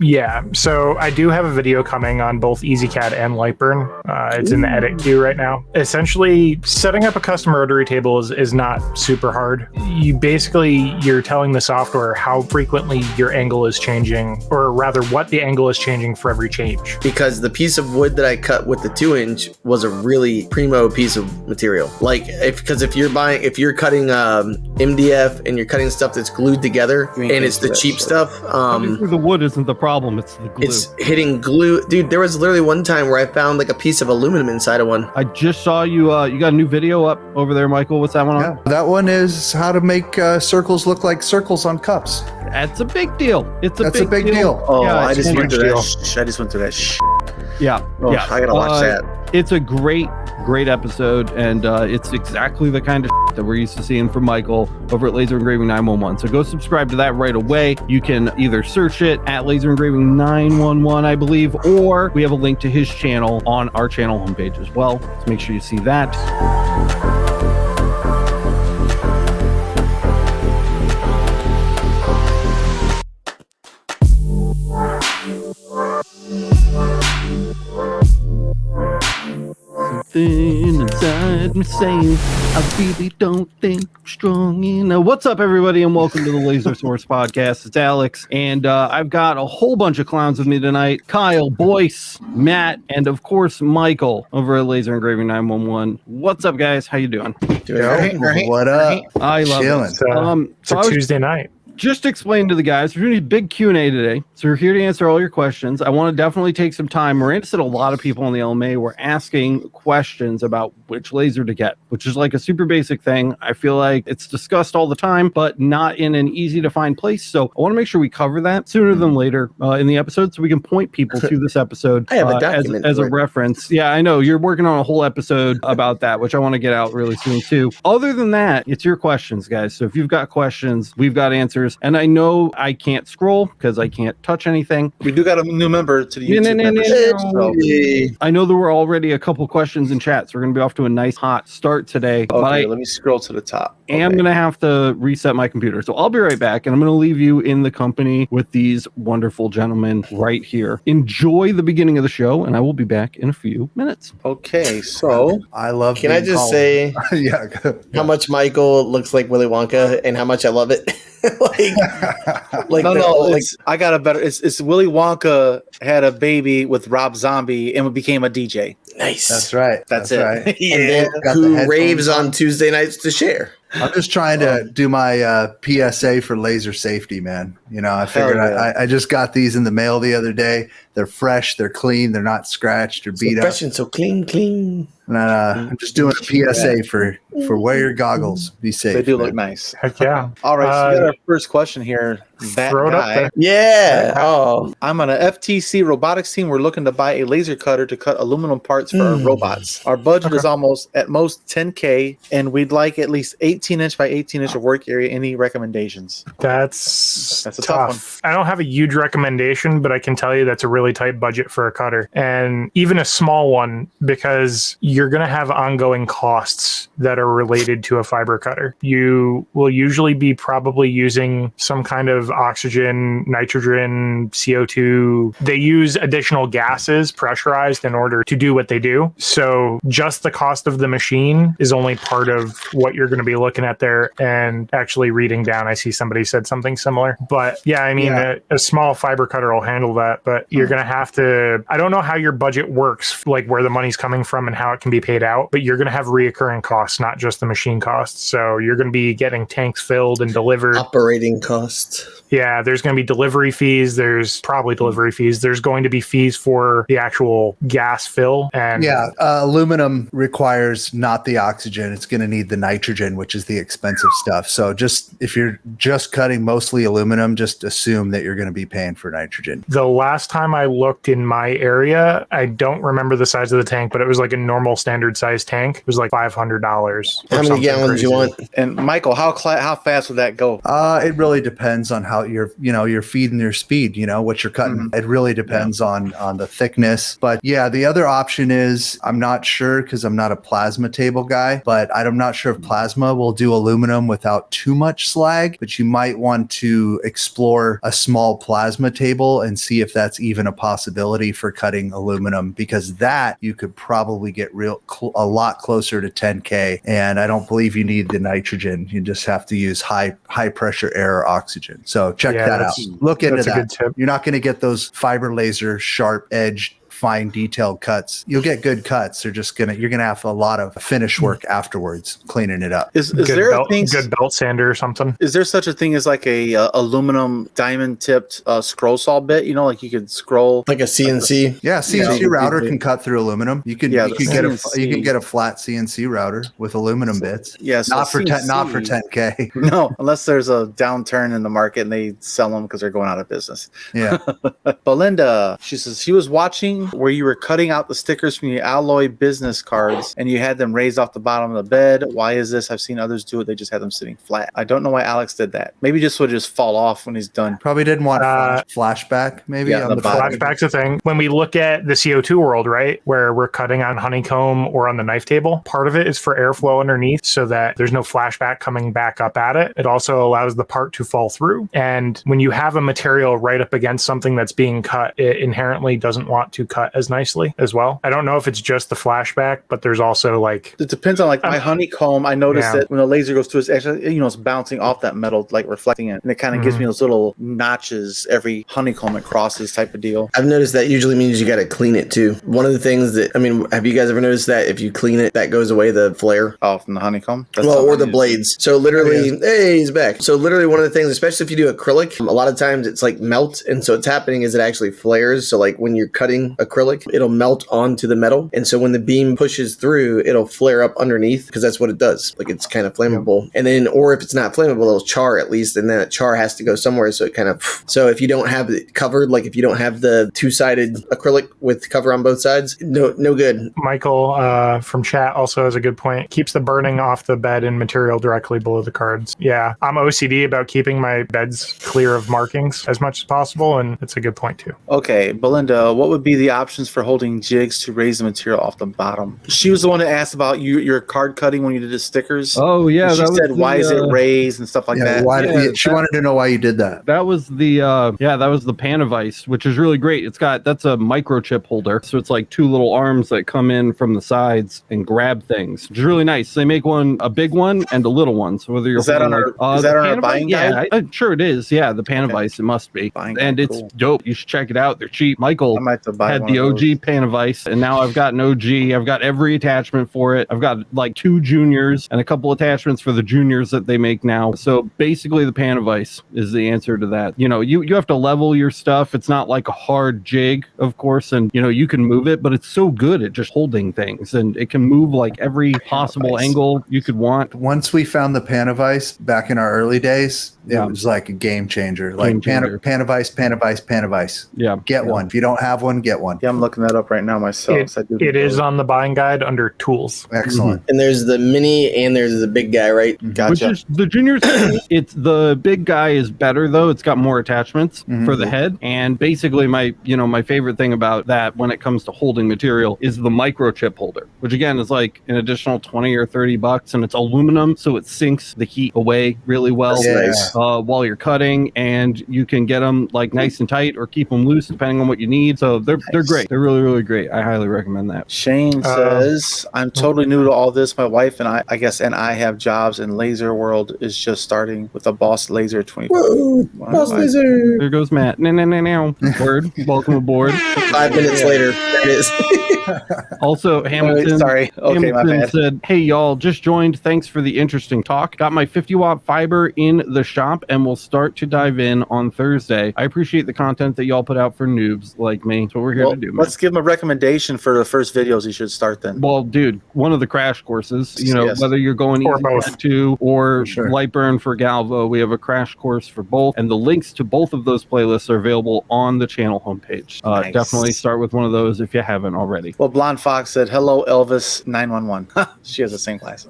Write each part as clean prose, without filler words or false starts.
Yeah, so I do have a video coming on both EasyCAD and Lightburn. It's in the edit queue right now. Essentially, setting up a custom rotary table is not super hard. You're telling the software how frequently your angle is changing, or rather what the angle is changing for every change. Because the piece of wood that I cut with the 2-inch was a really primo piece of material. Like, if you're cutting MDF and you're cutting stuff that's glued together and it's the cheap stuff. The wood isn't the problem, it's the glue. It's hitting glue. Dude, there was literally one time where I found like a piece of aluminum inside of one. I just saw you got a new video up over there, Michael. What's that one on? That one is how to make circles look like circles on cups. That's a big deal. It's a big deal. Oh, yeah, I just went through that. Yeah. Yeah. I gotta watch that. It's a great episode, and it's exactly the kind of that we're used to seeing from Michael over at Laser Engraving 911. So go subscribe to that right away. You can either search it at Laser Engraving 911, I believe, or we have a link to his channel on our channel homepage as well. So make sure you see that. Something inside me saying I really don't think I'm strong enough. What's up, everybody, and welcome to the Laser Source Podcast. It's Alex, and I've got a whole bunch of clowns with me tonight. Kyle, Boyce, Matt, and of course Michael over at Laser Engraving 911. What's up, guys? How you doing? Right. What up? I love it. It's a Tuesday night. Just explain to the guys, we're doing a big Q&A today, so we're here to answer all your questions. I want to definitely take some time. We're interested, a lot of people on the LMA were asking questions about which laser to get, which is like a super basic thing. I feel like it's discussed all the time, but not in an easy to find place. So I want to make sure we cover that sooner than later in the episode, so we can point people to this episode I have a document as a reference. Yeah, I know you're working on a whole episode about that, which I want to get out really soon too. Other than that, it's your questions, guys. So if you've got questions, we've got answers. And I know I can't scroll because I can't touch anything. We do got a new member to the YouTube membership. So. I know there were already a couple questions in chat, so we're going to be off to a nice hot start today. Okay, let me scroll to the top. And I'm going to have to reset my computer. So I'll be right back, and I'm going to leave you in the company with these wonderful gentlemen right here. Enjoy the beginning of the show, and I will be back in a few minutes. Okay, so I love. Can I just say how much Michael looks like Willy Wonka and how much I love it? I got a better. It's Willy Wonka had a baby with Rob Zombie and became a DJ. Nice. That's right. That's it. Right. Yeah. Who raves on Tuesday nights to share? I'm just trying to do my PSA for laser safety, man. You know, I figured I just got these in the mail the other day. They're fresh, they're clean, they're not scratched or beat up. Fresh and so clean. And I'm just doing a PSA for wear your goggles, be safe. They do look nice. Heck yeah. All right, so we got our first question here. That throw it up guy. there. Yeah. Oh. I'm on a FTC robotics team. We're looking to buy a laser cutter to cut aluminum parts for our robots. Our budget is almost at most $10K, and we'd like at least 18-inch by 18-inch of work area. Any recommendations? That's a tough one. I don't have a huge recommendation, but I can tell you that's a really tight budget for a cutter, and even a small one, because you're going to have ongoing costs that are related to a fiber cutter. You will usually be probably using some kind of oxygen, nitrogen, CO2. They use additional gases pressurized in order to do what they do. So just the cost of the machine is only part of what you're going to be looking at there. And actually reading down, I see somebody said something similar. But yeah, I mean, a small fiber cutter will handle that, but you're going to have to, I don't know how your budget works, like where the money's coming from and how it can be paid out, but you're going to have reoccurring costs, not just the machine costs. So you're going to be getting tanks filled and delivered. Operating costs. Yeah, there's going to be delivery fees. There's probably delivery fees. There's going to be fees for the actual gas fill. And aluminum requires not the oxygen. It's going to need the nitrogen, which is the expensive stuff. So just if you're just cutting mostly aluminum, just assume that you're going to be paying for nitrogen. The last time I looked in my area, I don't remember the size of the tank, but it was like a normal standard size tank. It was like $500. How many gallons you want? And Michael, how fast would that go? It really depends on how you're feeding your speed, what you're cutting. It really depends on the thickness. But yeah, the other option is, I'm not sure because I'm not a plasma table guy, but I'm not sure if plasma will do aluminum without too much slag, but you might want to explore a small plasma table and see if that's even a possibility for cutting aluminum, because that you could probably get a lot closer to 10K. And I don't believe you need the nitrogen. You just have to use high pressure air or oxygen. So check that out. Look into that. Good tip. You're not going to get those fiber laser sharp edged fine detailed cuts. You'll get good cuts. You're gonna have a lot of finish work afterwards, cleaning it up. Is there a thing? Good belt sander or something? Is there such a thing as like a aluminum diamond tipped scroll saw bit? Like you could scroll like a CNC. Yeah, CNC router can cut through aluminum. You can get a flat CNC router with aluminum bits. Yes, not for 10K. No, unless there's a downturn in the market and they sell them because they're going out of business. Yeah. Belinda, she says she was watching where you were cutting out the stickers from your alloy business cards and you had them raised off the bottom of the bed. Why is this? I've seen others do it. They just had them sitting flat. I don't know why Alex did that. Maybe just would just fall off when he's done. Probably didn't want flashback. Maybe yeah, on the flashback's a thing. When we look at the CO2 world, right, where we're cutting on honeycomb or on the knife table, part of it is for airflow underneath so that there's no flashback coming back up at it. It also allows the part to fall through. And when you have a material right up against something that's being cut, it inherently doesn't want to cut as nicely as well. I don't know if it's just the flashback, but there's also like... It depends on like my honeycomb. I noticed that when the laser goes through, it's actually, it's bouncing off that metal, like reflecting it. And it kind of gives me those little notches every honeycomb it crosses type of deal. I've noticed that usually means you got to clean it too. One of the things that, have you guys ever noticed that if you clean it, that goes away the flare? Oh, from the honeycomb? Or the blades. So literally, hey, he's back. So literally one of the things, especially if you do acrylic, a lot of times it's like melt. And so what's happening is it actually flares. So like when you're cutting acrylic, it'll melt onto the metal. And so when the beam pushes through, it'll flare up underneath because that's what it does. Like it's kind of flammable. And then, or if it's not flammable, it'll char at least. And then that char has to go somewhere. So it kind of, so if you don't have it covered, like if you don't have the two-sided acrylic with cover on both sides, no good. Michael from chat also has a good point. Keeps the burning off the bed and material directly below the cards. Yeah, I'm OCD about keeping my beds clear of markings as much as possible. And it's a good point too. Okay, Belinda, what would be the options for holding jigs to raise the material off the bottom? She was the one that asked about your card cutting when you did the stickers. Oh yeah, and she said why is it raised and stuff like that. She wanted to know why you did that. That was the Panavice, which is really great. That's a microchip holder, so it's like two little arms that come in from the sides and grab things, which is really nice. They make one, a big one and a little one. So whether you're is that on our buying guide? Yeah, sure it is. Yeah, the Panavice, it must be, and it's dope. You should check it out. They're cheap. Michael had the OG Panavice, and now I've got an OG. I've got every attachment for it. I've got like 2 juniors and a couple attachments for the juniors that they make now. So basically the Panavice is the answer to that. You have to level your stuff. It's not like a hard jig, of course, and you can move it, but it's so good at just holding things, and it can move like every possible angle you could want. Once we found the Panavice back in our early days, it was like a game changer. Like Panavice. Yeah. Get one. If you don't have one, get one. Yeah, I'm looking that up right now myself. It is on the buying guide under tools. Excellent. And there's the mini and there's the big guy, right? Gotcha. Which is the juniors. It's the big guy is better though. It's got more attachments for the head. And basically my favorite thing about that when it comes to holding material is the microchip holder, which again is like an additional $20 or $30, and it's aluminum, so it sinks the heat away really well while you're cutting, and you can get them like nice and tight or keep them loose depending on what you need. So they're great. They're really, really great. I highly recommend that. Shane says, I'm totally new to all this. My wife and I have jobs, and Laser World is just starting with a Boss Laser 24. Whoa, Boss Laser. There goes Matt. No. Word. Welcome aboard. 5 minutes later, there it is. Also, Hamilton, my bad. Said, hey, y'all, just joined. Thanks for the interesting talk. Got my 50-watt fiber in the shop, and we'll start to dive in on Thursday. I appreciate the content that y'all put out for noobs like me. That's what we're here to do, man. Let's give him a recommendation for the first videos he should start then. Well, dude, one of the crash courses, whether you're going Or easy both. to or sure. Lightburn for Galvo, we have a crash course for both. And the links to both of those playlists are available on the channel homepage. Nice. Definitely start with one of those if you haven't already. Well, Blonde Fox said, "Hello, Elvis 911." She has the same class.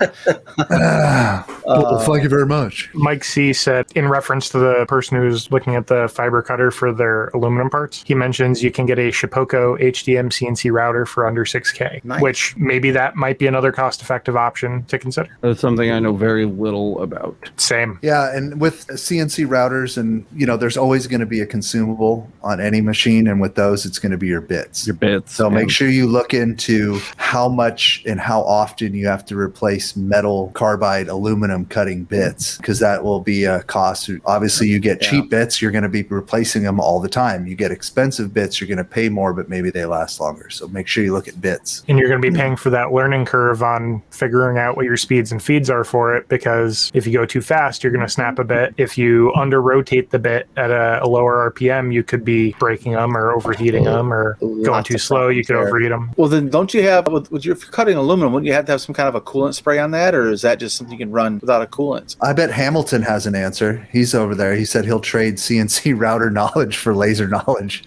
Well, thank you very much. Mike C said, in reference to the person who's looking at the fiber cutter for their aluminum parts, he mentions you can get a Shipoko HDM CNC router for under $6K, Nice. which maybe that might be another cost-effective option to consider. That's something I know very little about. Same. Yeah, and with CNC routers, and there's always going to be a consumable on any machine, and with those, it's going to be your bits. Your bits. So make sure you look into how much and how often you have to replace metal, carbide, aluminum cutting bits, because that will be a cost. Obviously, you get cheap bits, you're going to be replacing them all the time. You get expensive bits, you're going to pay more, but maybe they last longer. So make sure you look at bits. And you're going to be paying for that learning curve on figuring out what your speeds and feeds are for it, because if you go too fast, you're going to snap a bit. If you under-rotate the bit at a lower RPM, you could be breaking them or overheating them, or going too slow, you could overheat them. Well, then don't you have, if you're cutting aluminum, wouldn't you have to have some kind of a coolant spray on that, or is that just something you can run without a coolant? I bet Hamilton has an answer. He's over there. He said he'll trade CNC router knowledge for laser knowledge.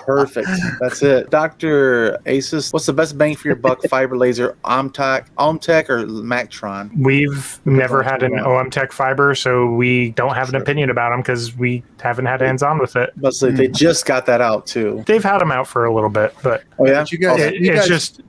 Perfect. That's it. Dr. Asus, what's the best bang for your buck fiber laser, OMTech or Mactron? We've never had an OMTech fiber, so we don't have an opinion about them because we haven't had hands-on with it. But they just got that out too. They've had them out for a little bit, but Oh yeah, But you guys,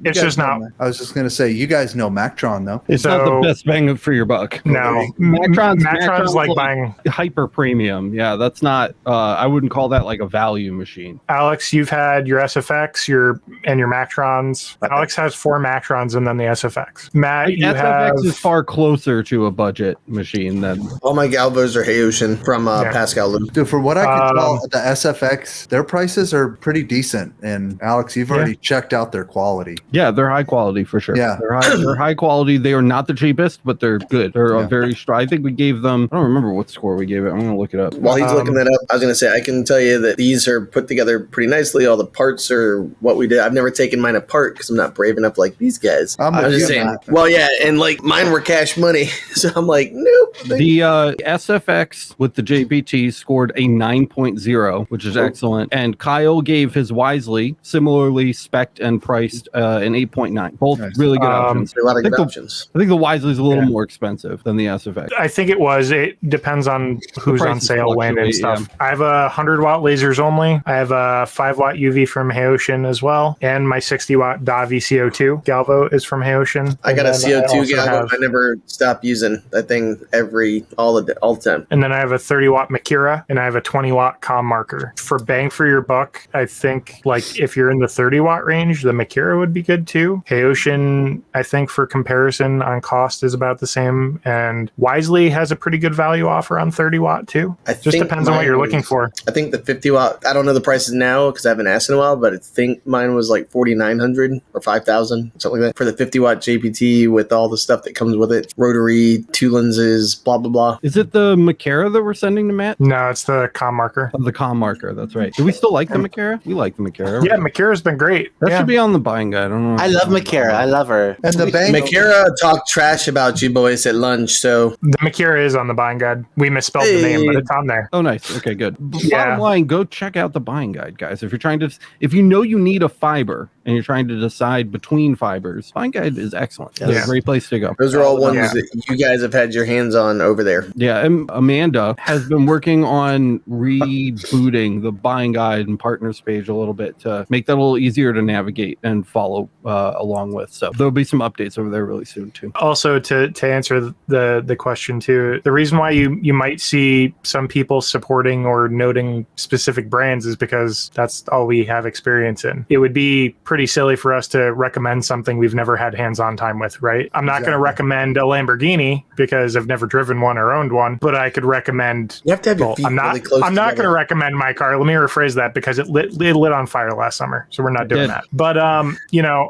it's just not. I was just going to say, you guys know Mactron, though. It's not the best bang for your buck. No, Mactron's like buying hyper premium. Yeah, that's not. I wouldn't call that like a value machine. Alex, you've had your SFX, your Mactrons. Alex has 4 Mactrons and then the SFX. Matt, you SFX have is far closer to a budget machine than All my Galvos are Hayotian from Pascal Loop. Dude, from what I can tell, the SFX, their prices are pretty decent. And Alex, you've already checked out their quality. Yeah, they're high quality for sure. Yeah. They're high quality. They are not the cheapest, but they're good. They're very I think we gave them, I don't remember what score we gave it. I'm going to look it up. While he's looking that up, I was going to say, I can tell you that these are put together pretty nicely. All the parts are what we did. I've never taken mine apart because I'm not brave enough like these guys. I'm I was just saying, well, yeah, and like mine were cash money. So I'm like, nope. The SFX with the JPT scored a 9.0, which is excellent. And Kyle gave his Wisely similarly spec'd and priced an 8.9. Both really good options. A lot of good options. I think the Wisely is a little more expensive than the SFX. I think it was. It depends on who's on sale when and stuff. I have a 100-watt lasers only. I have a 5-watt UV from Hayotian as well, and my 60-watt Davi CO2 Galvo is from Hayotian. I got a CO2 Galvo. Galvo. I never stop using that thing all the time. And then I have a 30-watt Makira, and I have a 20-watt comm marker. For bang for your buck, I think like if you're in the 30-watt range, the Makira would be good too. Hayotian, I think for comparison on cost is about the same, and Wisely has a pretty good value offer on 30-watt too. Just depends on what you're looking for. I think the 50-watt, I don't know the prices now because I haven't asked in a while, but I think mine was like $4,900 or $5,000, something like that, for the 50-watt JPT with all the stuff that comes with it. Rotary, 2 lenses, blah, blah, blah. Is it the Makira that we're sending to Matt? No, it's the comm marker. Oh, the comm marker, that's right. Do we still like the Makira? We like the Makira. Yeah, Makira's been great. That should be on the buying guide. I don't know. I love Makara. I love her. And the bank. Makira talked trash about you boys at lunch, so The Makira is on the buying guide. We misspelled the name, but it's on there. Oh, nice. Okay, good. Yeah. Bottom line, go check out the buying guide, guys. If you know you need a fiber and you're trying to decide between fibers, buying guide is excellent. It's a great place to go. those are all ones that you guys have had your hands on over there. Yeah, and Amanda has been working on rebooting the buying guide and partners page a little bit to make that a little easier to navigate and follow along with. So there'll be some updates over there really soon too. Also, to answer the question too, the reason why you might see some people supporting or noting specific brands is because that's all we have experience in. It would be pretty silly for us to recommend something we've never had hands-on time with, right? I'm not going to recommend a Lamborghini because I've never driven one or owned one, but I could recommend. You have to have your feet really close I'm not together. going to recommend my car. Let me rephrase that because it lit on fire last summer, so we're not doing that. But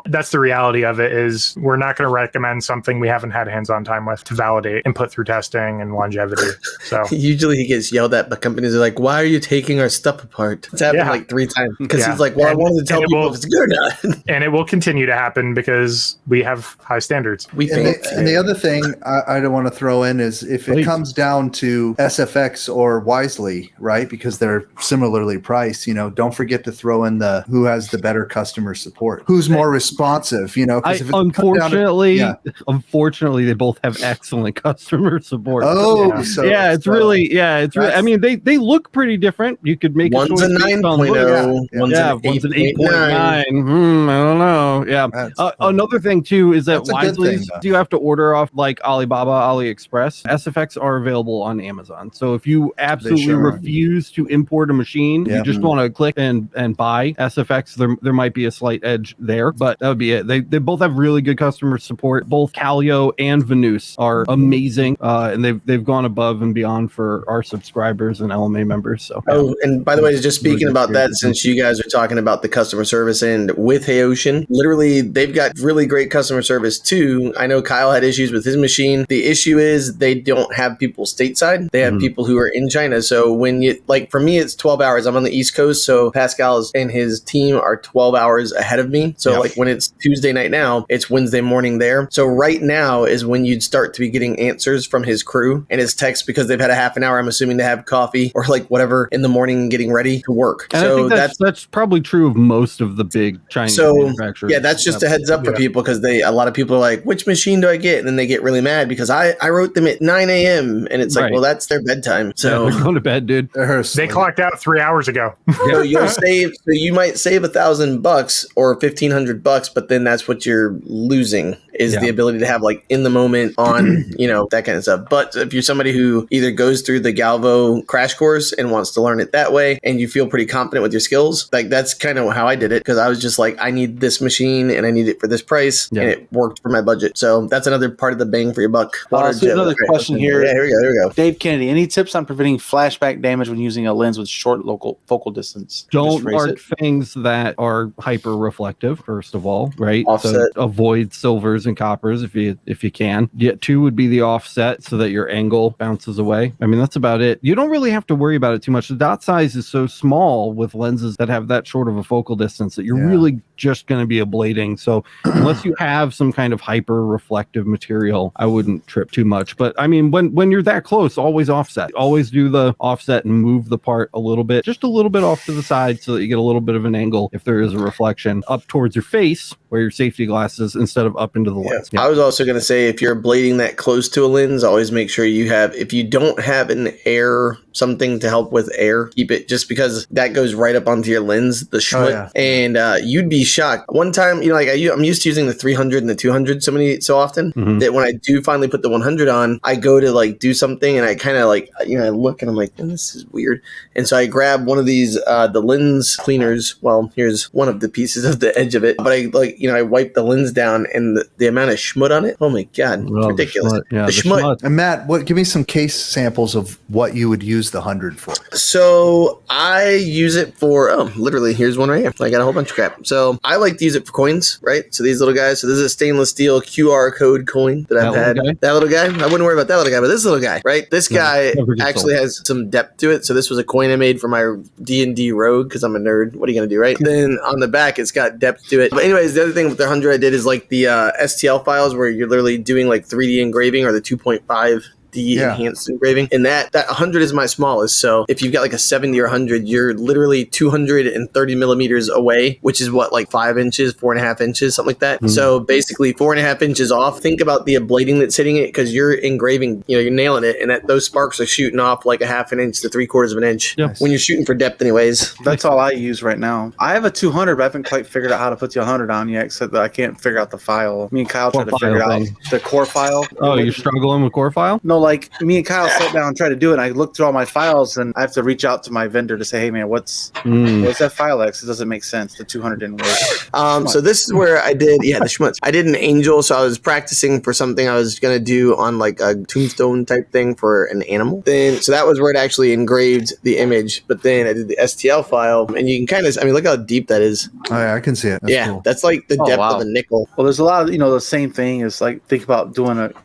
that's the reality of it. Is we're not going to recommend something we haven't had hands-on time with to validate and put through testing and longevity. So usually he gets yelled at by companies. They're like, "Why are you taking our stuff apart?" It's happened like 3 times because he's like, Well, I wanted to tell and it people will- if it's good or not. And it will continue to happen because we have high standards. We And paint. and the other thing I don't want to throw in is if it Please. comes down to SFX or Wisely, right? Because they're similarly priced, don't forget to throw in the who has the better customer support, who's more responsive, 'cause if it comes down to- Unfortunately, they both have excellent customer support. Oh, Yeah. so it's really. I that's- mean, they look pretty different. You could make One's a a choice based on look. 9.0, one's Yeah, an one's an 8.9. 8.9. I don't know. Yeah. That's- Another thing too is that That's a good thing, Wisely's though. do you have to order off like Alibaba, AliExpress. SFX are available on Amazon. So if you absolutely sure are. refuse to import a machine, Yeah. you just want to click and buy SFX. There might be a slight edge there, but that would be it. They both have really good customer support. Both Calio and Venus are amazing, and they've gone above and beyond for our subscribers and LMA members. So Oh, and by the way, just speaking Really about good that, experience. since you guys are talking about the customer service end with Hayocean, literally they've got really great customer service too. I know Kyle had issues with his machine. The issue is they don't have people stateside. They have people who are in China. So when you, like for me, it's 12 hours. I'm on the East Coast. So Pascal and his team are 12 hours ahead of me. So like when it's Tuesday night now, it's Wednesday morning there. So right now is when you'd start to be getting answers from his crew and his texts because they've had a half an hour, I'm assuming, to have coffee or like whatever in the morning getting ready to work. and I So think that's probably true of most of the big Chinese manufacturers. yeah, that's just a heads up for people because a lot of people are like, which machine do I get? And then they get really mad because I wrote them at 9 a.m. and it's like, Right. well, that's their bedtime. So they're going to bed, dude. They're They asleep. clocked out 3 hours ago. so you'll save. So you might save $1,000 or $1,500, but then that's what you're losing is the ability to have like in the moment on that kind of stuff. But if you're somebody who either goes through the Galvo crash course and wants to learn it that way, and you feel pretty confident with your skills, like that's kind of how I did it because I was just like, I need this machine and I need it for this price, and it worked for my budget. So that's another part of the bang for your buck. So another question here. Yeah, here we go. Dave Kennedy, any tips on preventing flashback damage when using a lens with short local focal distance? Don't Just raise mark it. things that are hyper reflective, first of all, right? Offset. So avoid silvers and coppers if you can. Yet two would be the offset so that your angle bounces away. I mean, that's about it. You don't really have to worry about it too much. The dot size is so small with lenses that have that short of a focal distance that you're really just going to be ablating. So unless you have some kind of hyper reflective material, I wouldn't trip too much. But I mean, when you're that close, always offset. Always do the offset and move the part a little bit, just a little bit off to the side so that you get a little bit of an angle if there is a reflection up towards your face where your safety glasses instead of up into the lens. I was also going to say, if you're blading that close to a lens, always make sure you have, if you don't have an air, something to help with air, keep it, just because that goes right up onto your lens, the schmut, and you'd be shocked. One time, I'm used to using the 300 and the 200 so often that when I do finally put the 100 on, I go to like do something and I kind of like, I look and I'm like, this is weird. And so I grab one of these, the lens cleaners. Well, here's one of the pieces of the edge of it, but I wipe the lens down and the amount of schmut on it. Oh my God, it's ridiculous. Yeah, the schmut. And Matt, give me some case samples of what you would use the 100 for. So I use it for, literally, here's one right here. I got a whole bunch of crap. So I like to use it for coins, right? So these little guys. So this is a stainless steel QR code coin that I've had. That little guy. I wouldn't worry about that little guy, but this little guy, right? This guy actually has some depth to it. So this was a coin I made for my D&D Rogue because I'm a nerd. What are you going to do, right? Then on the back, it's got depth to it. But anyways, the other thing with the 100 I did is like the STL files where you're literally doing like 3D engraving or the 2.5 enhanced engraving, and that 100 is my smallest. So if you've got like a 70 or 100, you're literally 230 millimeters away, which is what, like 5 inches, 4.5 inches, something like that. So basically 4.5 inches off. Think about the ablating that's hitting it because you're engraving, you're nailing it, and those sparks are shooting off like a half an inch to 3/4 of an inch when you're shooting for depth anyways. That's all I use right now. I have a 200, but I haven't quite figured out how to put the 100 on yet, except that I can't figure out the file. Me and Kyle tried to figure out the core file. Oh, you're struggling with core file? No, like me and Kyle sat down and tried to do it, and I looked through all my files, and I have to reach out to my vendor to say, hey man, what's that file X? It doesn't make sense. The 200 didn't work. So this is where I did, the schmutz. I did an angel, so I was practicing for something I was going to do on like a tombstone type thing for an animal. So that was where it actually engraved the image, but then I did the STL file, and you can kind of, look how deep that is. Oh yeah, I can see it. That's cool. That's like the depth of a nickel. Well, there's a lot of, the same thing is like, think about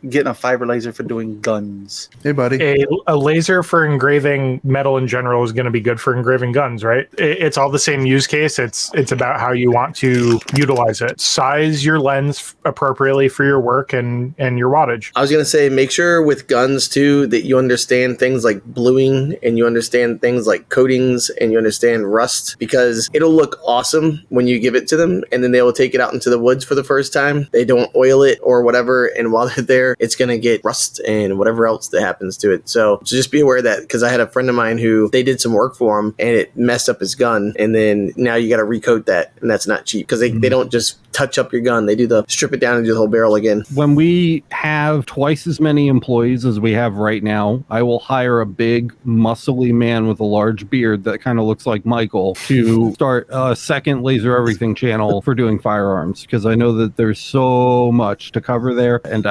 getting a fiber laser for doing guns. guns. Hey, buddy. A laser for engraving metal in general is going to be good for engraving guns, right? It's all the same use case. It's about how you want to utilize it. Size your lens appropriately for your work and your wattage. I was going to say, make sure with guns too that you understand things like bluing and you understand things like coatings and you understand rust, because it'll look awesome when you give it to them and then they will take it out into the woods for the first time. They don't oil it or whatever, and while they're there, it's going to get rust and whatever else that happens to it. So just be aware of that, because I had a friend of mine who they did some work for him and it messed up his gun, and then now you got to recoat that, and that's not cheap because they don't just touch up your gun. They do the strip it down and do the whole barrel again. When we have twice as many employees as we have right now, I will hire a big, muscly man with a large beard that kind of looks like Michael to start a second Laser Everything channel for doing firearms, because I know that there's so much to cover there, and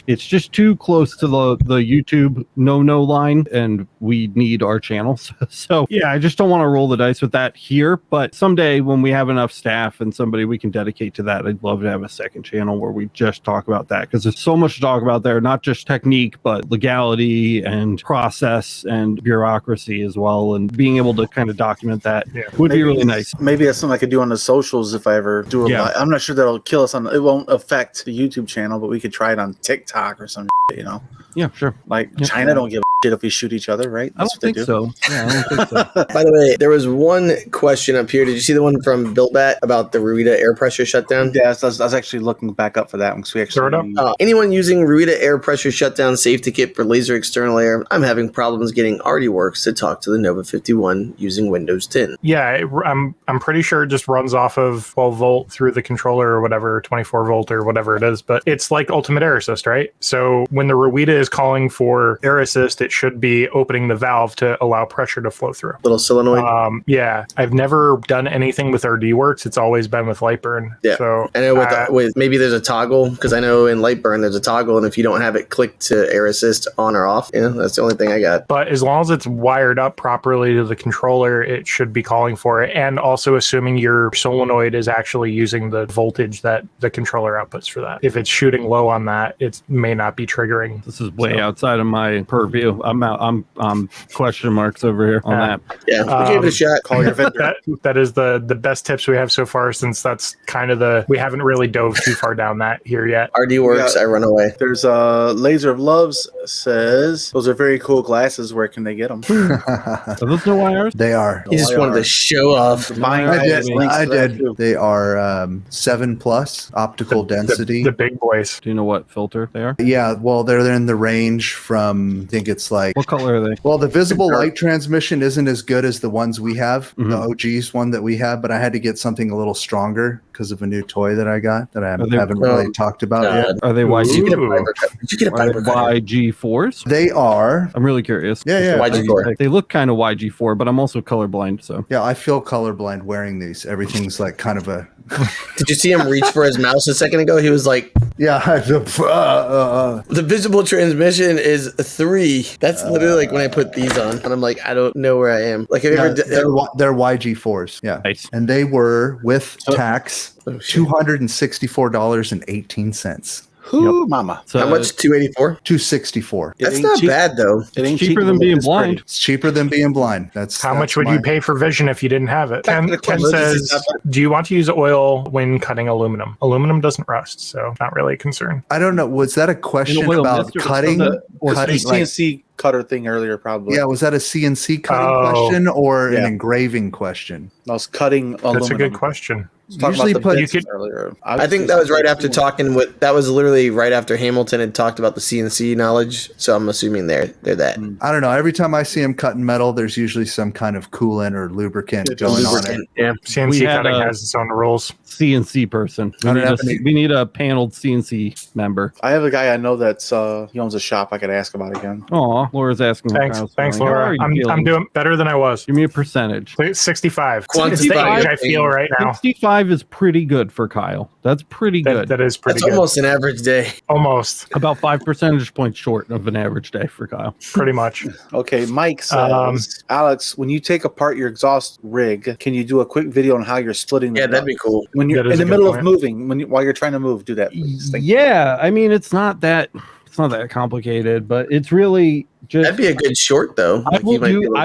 it's just too close to the YouTube no line, and we need our channels. So yeah, I just don't want to roll the dice with that here, but someday when we have enough staff and somebody we can dedicate to that, I'd love to have a second channel where we just talk about that, because there's so much to talk about there, not just technique, but legality and process and bureaucracy as well, and being able to kind of document that would be really nice. Maybe that's something I could do on the socials if I ever do a live. I'm not sure that'll kill us it won't affect the YouTube channel, but we could try it on TikTok or some shit, you know? Yeah, sure. Like China don't give a shit if we shoot each other, right? I don't think so. Yeah, I don't think so. By the way, there was one question up here. Did you see the one from Bill Bat about the Ruida air pressure shutdown? Yeah, I was actually looking back up for that one because we actually... Anyone using Ruida air pressure shutdown safety kit for laser external air? I'm having problems getting ArtieWorks to talk to the Nova 51 using Windows 10. Yeah, I'm pretty sure it just runs off of 12 volt through the controller or whatever, 24 volt or whatever it is. But it's like Ultimate Air Assist, right? So when the Ruida is calling for air assist, it should be opening the valve to allow pressure to flow through. Little solenoid. Yeah, I've never done anything with RDWorks. It's always been with Lightburn. Yeah. So I know with maybe there's a toggle, because I know in Lightburn there's a toggle, and if you don't have it clicked to air assist on or off, that's the only thing I got. But as long as it's wired up properly to the controller, it should be calling for it. And also assuming your solenoid is actually using the voltage that the controller outputs for that. If it's shooting low on that, it may not be triggering. This is way outside of my purview. I'm question marks over here on that. Yeah, we gave it a shot. Call your vendor. That is the best tips we have so far, since that's kind of we haven't really dove too far down that here yet. RDWorks, I run away. There's a Laser of Loves says, those are very cool glasses. Where can they get them? Are those no wires? They are. He just wanted to show off. I did. They are 7+ optical density. The big boys. Do you know what filter they are? Yeah, well, they're in the range from, I think it's like... What color are they? Well, the visible light transmission isn't as good as the ones we have, the OG's one that we have, but I had to get something a little stronger because of a new toy that I got that I haven't really talked about yet. Are they YG4s? Did you get a fiber cutter? YG4s? They are. I'm really curious. Yeah. YG4. They look kind of YG4, but I'm also colorblind, so. Yeah, I feel colorblind wearing these. Everything's like kind of a... Did you see him reach for his mouse a second ago? He was like, yeah. the visible transmission is 3. That's literally like when I put these on, and I'm like, I don't know where I am. Like, have you ever? They're YG4s. Yeah, nice. And they were with tax $264.18. Who, mama? So, how much? 284. 264. That's not bad though. It ain't cheaper than being blind. It's cheaper than being blind. That's how much would you pay for vision if you didn't have it? Ken says, do you want to use oil when cutting aluminum? Aluminum doesn't rust, so not really a concern. I don't know. Was that a question about cutting? Cutting CNC cutter thing earlier, probably. Yeah, was that a CNC cutting question or an engraving question? I was cutting aluminum. That's a good question. Usually earlier. I think that was right after that was literally right after Hamilton had talked about the CNC knowledge. So I'm assuming they're that. I don't know. Every time I see him cutting metal, there's usually some kind of coolant or lubricant going on it. Yeah, CNC cutting has its own rules. CNC person. We need a paneled CNC member. I have a guy I know that's he owns a shop I could ask about again. Aw, Laura's asking. Thanks, Laura. I'm doing better than I was. Give me a percentage. 65. Quantify. I feel right now. 65 is pretty good for Kyle. That's pretty good. That is pretty good. That's almost an average day. Almost. About 5 percentage points short of an average day for Kyle. Pretty much. Okay, Mike says, Alex, when you take apart your exhaust rig, can you do a quick video on how you're splitting the that'd be cool. When you're in the middle of moving, while you're trying to move, do that, please. Yeah, I mean, it's not that It's not that complicated, but it's really just. That'd be a good short though. I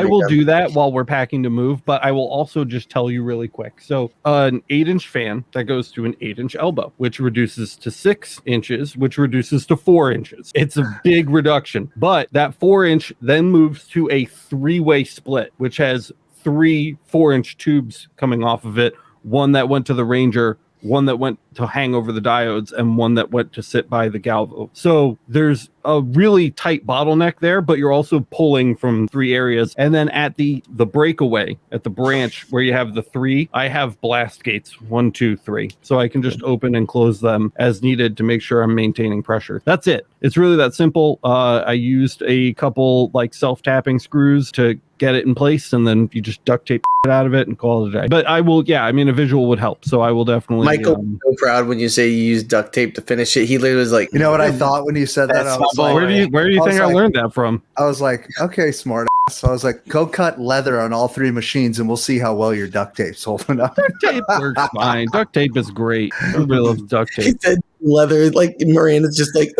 will do that while we're packing to move, but I will also just tell you really quick. So an 8-inch fan that goes to an 8-inch elbow, which reduces to 6 inches, which reduces to 4 inches. It's a big reduction, but that 4-inch then moves to a 3-way split, which has 3 4-inch tubes coming off of it. One that went to the Ranger, one that went to hang over the diodes, and one that went to sit by the Galvo. So there's a really tight bottleneck there, but you're also pulling from 3 areas. And then at the breakaway, at the branch where you have the 3, I have blast gates, 1, 2, 3. So I can just open and close them as needed to make sure I'm maintaining pressure. That's it. It's really that simple. I used a couple like self-tapping screws to get it in place, and then you just duct tape it out of it and call it a day. But I will, a visual would help. So I will definitely. Michael was so proud when you say you use duct tape to finish it. He literally was like, you know what I thought when you said that? I was like, where do you think I learned that from? I was like, okay, smart ass. So I was like, go cut leather on all 3 machines and we'll see how well your duct tape's holding up. Duct tape works fine. Duct tape is great. Everybody loves duct tape. he said leather, like Miranda's just like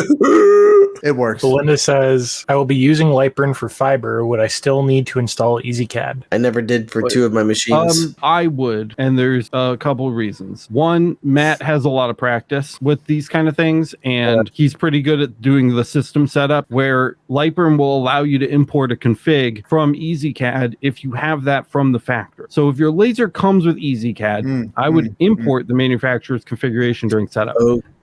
it works. Belinda says, I will be using Lightburn for fiber. Would I still need to install EasyCAD? I never did for 2 of my machines. I would, and there's a couple reasons. One, Matt has a lot of practice with these kind of things, and he's pretty good at doing the system setup, where Lightburn will allow you to import a config from EasyCAD if you have that from the factory. So if your laser comes with EasyCAD, I would import the manufacturer's configuration during setup.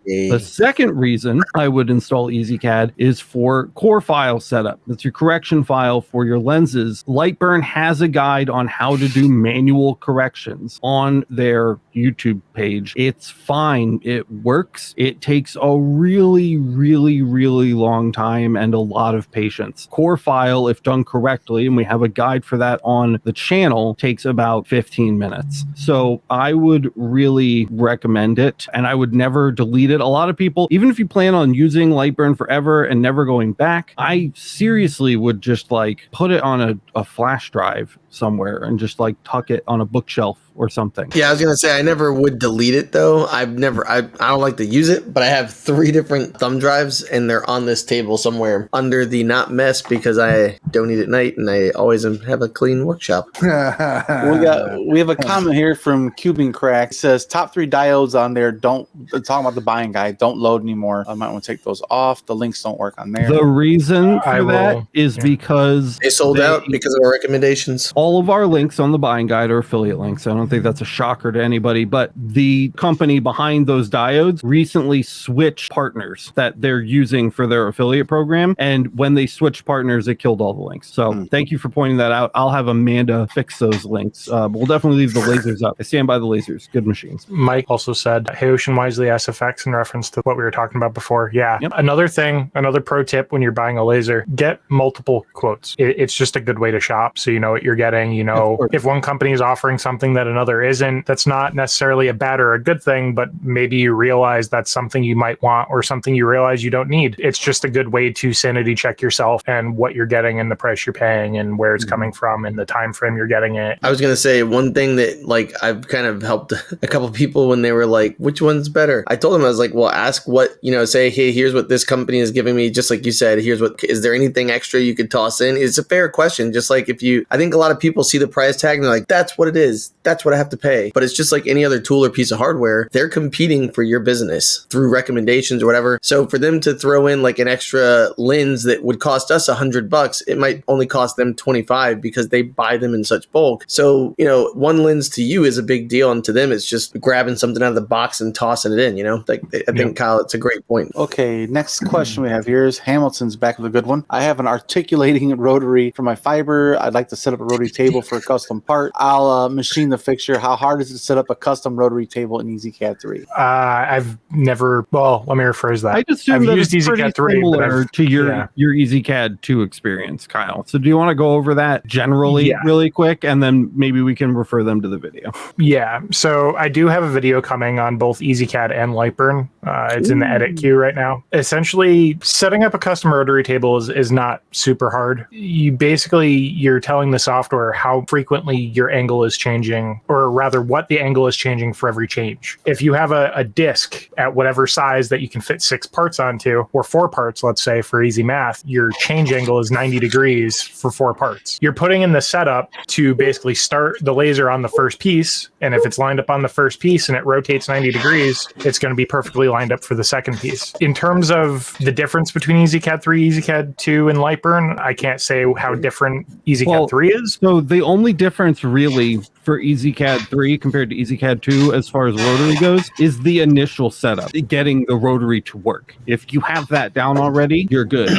The second reason I would install EasyCAD is for core file setup. That's your correction file for your lenses. Lightburn has a guide on how to do manual corrections on their YouTube page. It's fine. It works. It takes a really, really, really long time and a lot of patience. Core file, if done correctly, and we have a guide for that on the channel, takes about 15 minutes. So I would really recommend it, and I would never delete it. A lot of people, even if you plan on using Lightburn forever and never going back, I seriously would just like put it on a flash drive somewhere and just like tuck it on a bookshelf or something. Yeah, I was gonna say I never would delete it though. I don't like to use it, but I have 3 different thumb drives and they're on this table somewhere under the not mess because I don't eat at night and I always have a clean workshop. We have a comment here from Cubing Crack. It says top 3 diodes on there talking about the buying guide, don't load anymore. I might want to take those off. The links don't work on there. The reason for that is because they sold out because of our recommendations. All of our links on the buying guide are affiliate links. I don't think that's a shocker to anybody, but the company behind those diodes recently switched partners that they're using for their affiliate program. And when they switched partners, it killed all the links. So thank you for pointing that out. I'll have Amanda fix those links. But we'll definitely leave the lasers up. I stand by the lasers. Good machines. Mike also said, hey, Ocean Wisely SFX in reference to what we were talking about before. Yeah. Yep. Another thing, another pro tip when you're buying a laser, get multiple quotes. It's just a good way to shop. So you know what you're getting. You know, if one company is offering something that another isn't, that's not necessarily a bad or a good thing, but maybe you realize that's something you might want or something you realize you don't need. It's just a good way to sanity check yourself and what you're getting and the price you're paying and where it's coming from and the time frame you're getting it. I was going to say one thing that like I've kind of helped a couple people when they were like, which one's better? I told them, I was like, well, ask what, say, hey, here's what this company is giving me. Just like you said, here's what, is there anything extra you could toss in? It's a fair question. Just like I think a lot of people see the price tag and they're like, that's what it is. That's what I have to pay. But it's just like any other tool or piece of hardware. They're competing for your business through recommendations or whatever. So for them to throw in like an extra lens that would cost us $100, it might only cost them 25 because they buy them in such bulk. So, one lens to you is a big deal. And to them, it's just grabbing something out of the box and tossing it in, Like I think, Kyle, it's a great point. Okay. Next question we have here is Hamilton's back with a good one. I have an articulating rotary for my fiber. I'd like to set up a rotary table for a custom part. I'll machine the fixture. How hard is it to set up a custom rotary table in EasyCAD 3? I've never, let me rephrase that. I just assume that used it's EasyCAD 3 similar to your EasyCAD 2 experience, Kyle. So do you want to go over that generally really quick, and then maybe we can refer them to the video? Yeah. So I do have a video coming on both EasyCAD and Lightburn. It's in the edit queue right now. Essentially, setting up a custom rotary table is not super hard. You're telling the software or how frequently your angle is changing, or rather what the angle is changing for every change. If you have a disc at whatever size that you can fit 6 parts onto, or 4 parts, let's say for easy math, your change angle is 90 degrees for 4 parts. You're putting in the setup to basically start the laser on the first piece, and if it's lined up on the first piece and it rotates 90 degrees, it's going to be perfectly lined up for the second piece. In terms of the difference between EasyCAD 3, EasyCAD 2, and Lightburn, I can't say how different EasyCAD 3 is. So the only difference really for EasyCAD 3 compared to EasyCAD 2 as far as rotary goes is the initial setup, getting the rotary to work. If you have that down already, you're good.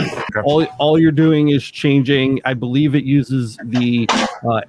All you're doing is changing, I believe it uses the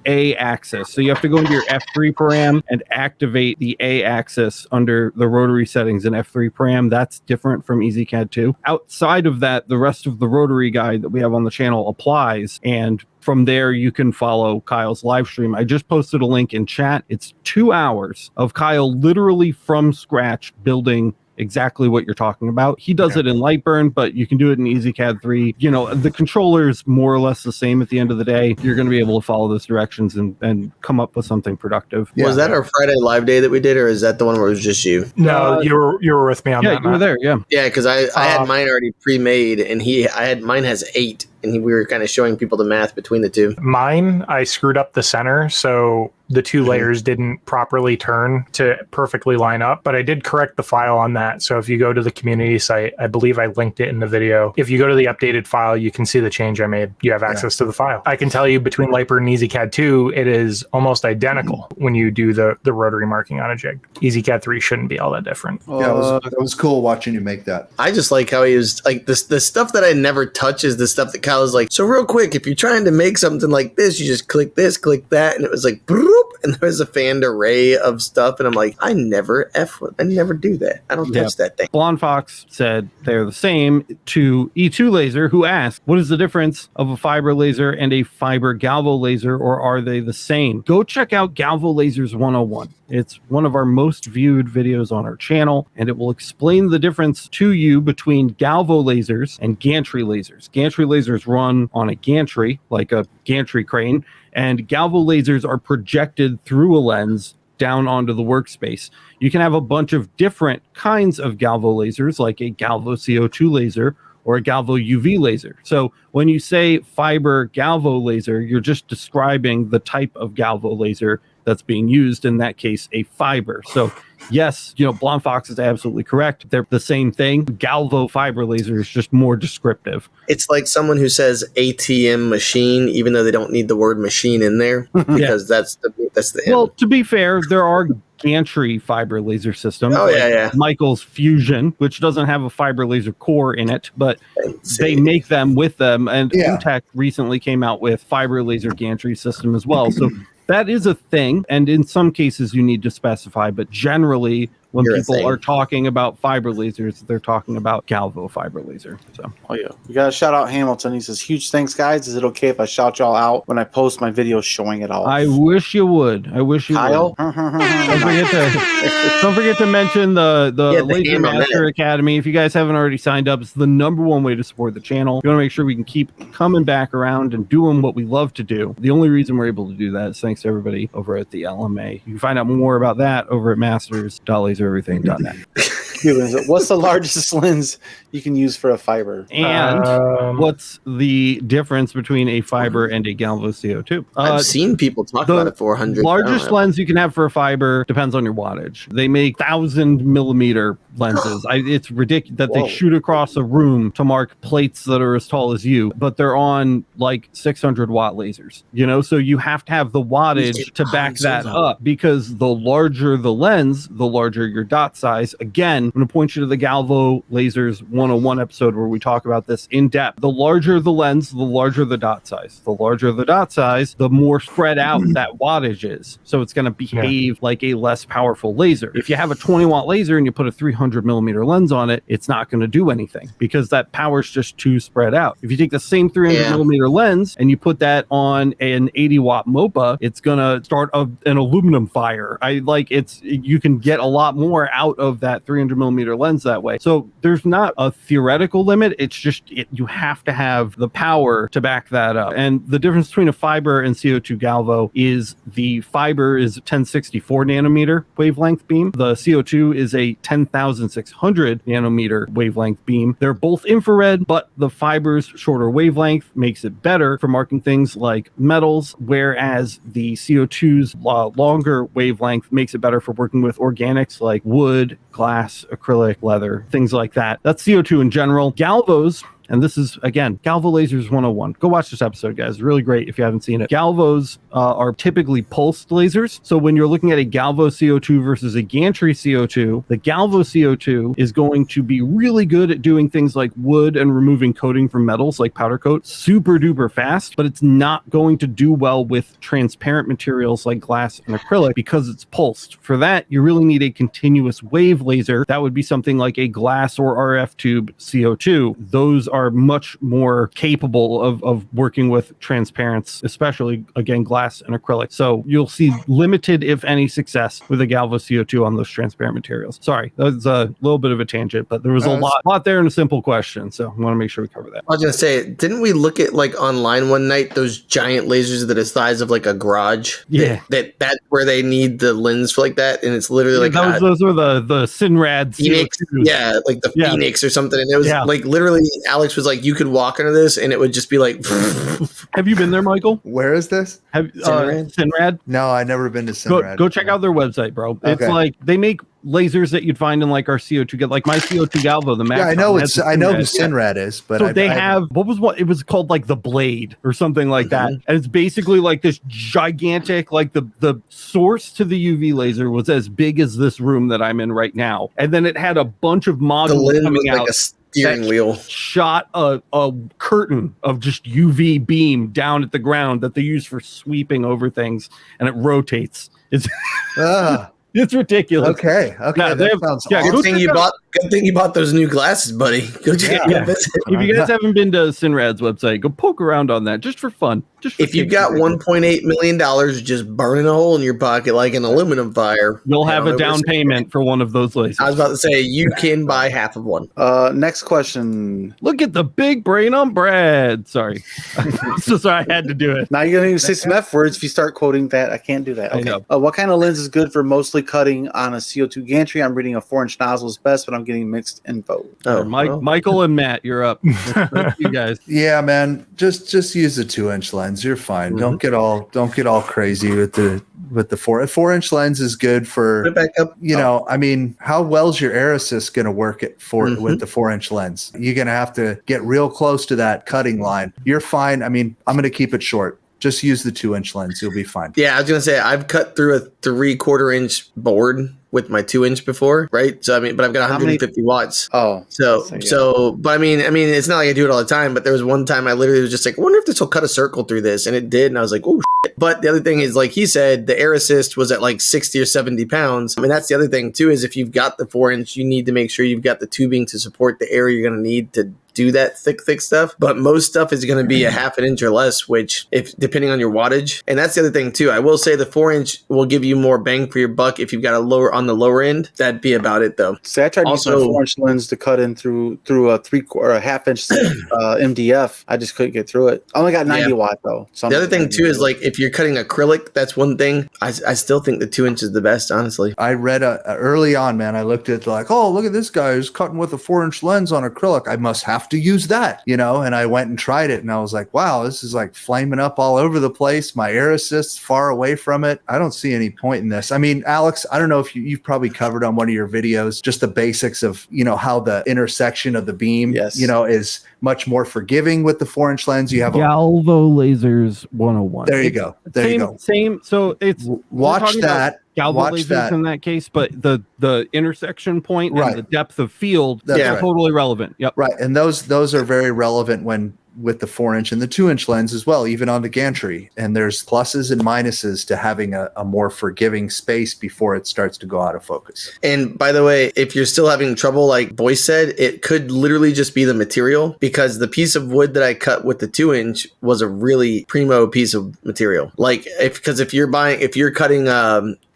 A axis. So you have to go into your F3 param and activate the A axis under the rotary settings in F3 param. That's different from EasyCAD 2. Outside of that, the rest of the rotary guide that we have on the channel applies, and from there, you can follow Kyle's live stream. I just posted a link in chat. It's 2 hours of Kyle literally from scratch building exactly what you're talking about. He does it in Lightburn, but you can do it in EasyCAD 3. You know, the controller's more or less the same at the end of the day. You're going to be able to follow those directions and come up with something productive. Was that our Friday live day that we did, or is that the one where it was just you? No, you were with me on that. Yeah, you were there. Yeah. Yeah, because I had mine already pre-made, and mine has 8, and we were kind of showing people the math between the two. Mine, I screwed up the center, so the 2 layers didn't properly turn to perfectly line up, but I did correct the file on that. So if you go to the community site, I believe I linked it in the video. If you go to the updated file, you can see the change I made. You have access to the file. I can tell you between Lightburn and EasyCAD 2, it is almost identical when you do the rotary marking on a jig. EasyCAD 3 shouldn't be all that different. Yeah, it was cool watching you make that. I just like how he was like the stuff that I never touch is the stuff that Kyle was like, so real quick, if you're trying to make something like this, you just click this, click that, and it was like broop, and there was a fanned array of stuff, and I'm like, I never do that. I don't touch that thing. Blonde Fox said they're the same to E2 Laser, who asked, what is the difference of a fiber laser and a fiber galvo laser, or are they the same? Go check out Galvo Lasers 101. It's one of our most viewed videos on our channel, and it will explain the difference to you between galvo lasers and gantry lasers. Gantry lasers run on a gantry, like a gantry crane, and galvo lasers are projected through a lens down onto the workspace. You can have a bunch of different kinds of galvo lasers, like a galvo CO2 laser or a galvo UV laser. So when you say fiber galvo laser, you're just describing the type of galvo laser that's being used, in that case, a fiber. So yes, Blonde Fox is absolutely correct. They're the same thing. Galvo fiber laser is just more descriptive. It's like someone who says ATM machine, even though they don't need the word machine in there, because that's the end. Well, to be fair, there are gantry fiber laser systems. Michael's Fusion, which doesn't have a fiber laser core in it, but they make them with them. And Utech recently came out with fiber laser gantry system as well. So that is a thing, and in some cases you need to specify, but generally when people are talking about fiber lasers, they're talking about galvo fiber laser. So, we gotta shout out Hamilton. He says, "Huge thanks, guys. Is it okay if I shout y'all out when I post my videos showing it all?" I wish you would. Kyle, don't forget to mention the Laser Master Academy. If you guys haven't already signed up, it's the #1 way to support the channel. We want to make sure we can keep coming back around and doing what we love to do. The only reason we're able to do that is thanks to everybody over at the LMA. You can find out more about that over at masters.lasereverything.net. What's the largest lens you can use for a fiber? And what's the difference between a fiber and a galvo CO2? I've seen people talk about it. 400. Largest lens you can have for a fiber depends on your wattage. They make 1,000 millimeter lenses. It's ridiculous that they shoot across a room to mark plates that are as tall as you, but they're on like 600 watt lasers. So you have to have the wattage to back that up, because the larger the lens, the larger your dot size. Again, I'm going to point you to the Galvo Lasers 101 episode where we talk about this in depth. The larger the lens, the larger the dot size. The larger the dot size, the more spread out that wattage is. So it's going to behave like a less powerful laser. If you have a 20 watt laser and you put a 300 millimeter lens on it, it's not going to do anything because that power's just too spread out. If you take the same 300 millimeter lens and you put that on an 80 watt MOPA, it's going to start an aluminum fire. You can get a lot more out of that 300 millimeter lens that way. So there's not a theoretical limit. It's just you have to have the power to back that up. And the difference between a fiber and CO2 galvo is the fiber is 1064 nanometer wavelength beam. The CO2 is a 10,600 nanometer wavelength beam. They're both infrared, but the fiber's shorter wavelength makes it better for marking things like metals, whereas the CO2's longer wavelength makes it better for working with organics like wood, glass, acrylic, leather, things like that. That's CO2 in general. Galvos, and this is, again, Galvo Lasers 101. Go watch this episode, guys. It's really great if you haven't seen it. Galvos are typically pulsed lasers. So when you're looking at a Galvo CO2 versus a gantry CO2, the Galvo CO2 is going to be really good at doing things like wood and removing coating from metals like powder coat, super duper fast, but it's not going to do well with transparent materials like glass and acrylic because it's pulsed. For that, you really need a continuous wave laser. That would be something like a glass or RF tube CO2. Those are much more capable of working with transparents, especially, again, glass and acrylic. So you'll see limited, if any, success with a Galvo CO2 on those transparent materials. Sorry, that was a little bit of a tangent, but there was a lot there in a simple question. So I want to make sure we cover that. I was going to say, didn't we look at like online one night, those giant lasers that are the size of like a garage? Yeah. That's where they need the lens for like that. And it's literally like those were the Sinrad Phoenix. CO2s. Yeah, like the Phoenix or something. And it was like literally Alex was like, you could walk under this and it would just be like. Have you been there, Michael? Where is this? Sinrad? No, I've never been to Sinrad. Go check out their website, bro. Okay. It's like they make lasers that you'd find in like our CO2, like my CO2 Galvo, the Mac. Yeah, I know who Sinrad is, but so they have it was called like the Blade or something like that, and it's basically like this gigantic, like the source to the UV laser was as big as this room that I'm in right now, and then it had a bunch of modules coming out. Like a steering wheel shot a curtain of just UV beam down at the ground that they use for sweeping over things, and it rotates. It's it's ridiculous. Okay. Yeah, that sounds awesome. Good thing you bought those new glasses, buddy. Go check it out. If you guys haven't been to Sinrad's website, go poke around on that just for fun. If you've got $1.8 million just burning a hole in your pocket like an aluminum fire, you'll have a down payment for one of those lasers. I was about to say, you can buy half of one. Next question. Look at the big brain on Brad. Sorry. So sorry, I had to do it. Now you're going to say some F words if you start quoting that. I can't do that. Okay. What kind of lens is good for mostly cutting on a CO2 gantry? I'm reading a 4-inch nozzle is best, but I'm getting mixed info. Michael and Matt, you're up. You guys. Yeah, man. Just use a 2-inch lens. You're fine. Don't get all crazy with the 4-inch lens is good for, I mean, how well's your air assist going to work with the 4-inch lens? You're going to have to get real close to that cutting line. You're fine. I mean, I'm going to keep it short. Just use the 2-inch lens. You'll be fine. Yeah, I was going to say, I've cut through a 3/4 inch board with my 2-inch before, right? So I mean, but I've got 150 watts. Oh, but I mean, it's not like I do it all the time. But there was one time I literally was just like, I wonder if this will cut a circle through this, and it did. And I was like, oh shit. But the other thing is, like he said, the air assist was at like 60 or 70 pounds. I mean, that's the other thing too, is if you've got the 4-inch, you need to make sure you've got the tubing to support the air you're going to need to do that thick stuff. But most stuff is going to be a 1/2 inch or less, which if depending on your wattage. And that's the other thing too. I will say the 4-inch will give you more bang for your buck if you've got on the lower end. That'd be about it though. See, I tried using a 4-inch lens to cut in through a 1/2 inch MDF. I just couldn't get through it. I only got 90 watt though. So the other thing too is like if you're cutting acrylic, that's one thing. I still think the 2-inch is the best, honestly. I read early on, man. I looked at like, oh, look at this guy who's cutting with a 4-inch lens on acrylic. I must have to use that, and I went and tried it and I was like, wow, this is like flaming up all over the place. My air assist's far away from it. I don't see any point in this. I mean, Alex, I don't know if you've probably covered on one of your videos, just the basics of, how the intersection of the beam, is much more forgiving with the 4-inch lens. You have Galvo Lasers 101. There you go. Same. So it's watch that. Galvo lasers in that case, but the intersection point and the depth of field is totally relevant. Yep. Right. And those are very relevant with the 4-inch and the 2-inch lens as well, even on the gantry. And there's pluses and minuses to having a more forgiving space before it starts to go out of focus. And by the way, if you're still having trouble, like Boyce said, it could literally just be the material, because the piece of wood that I cut with the 2-inch was a really primo piece of material. Like if you're cutting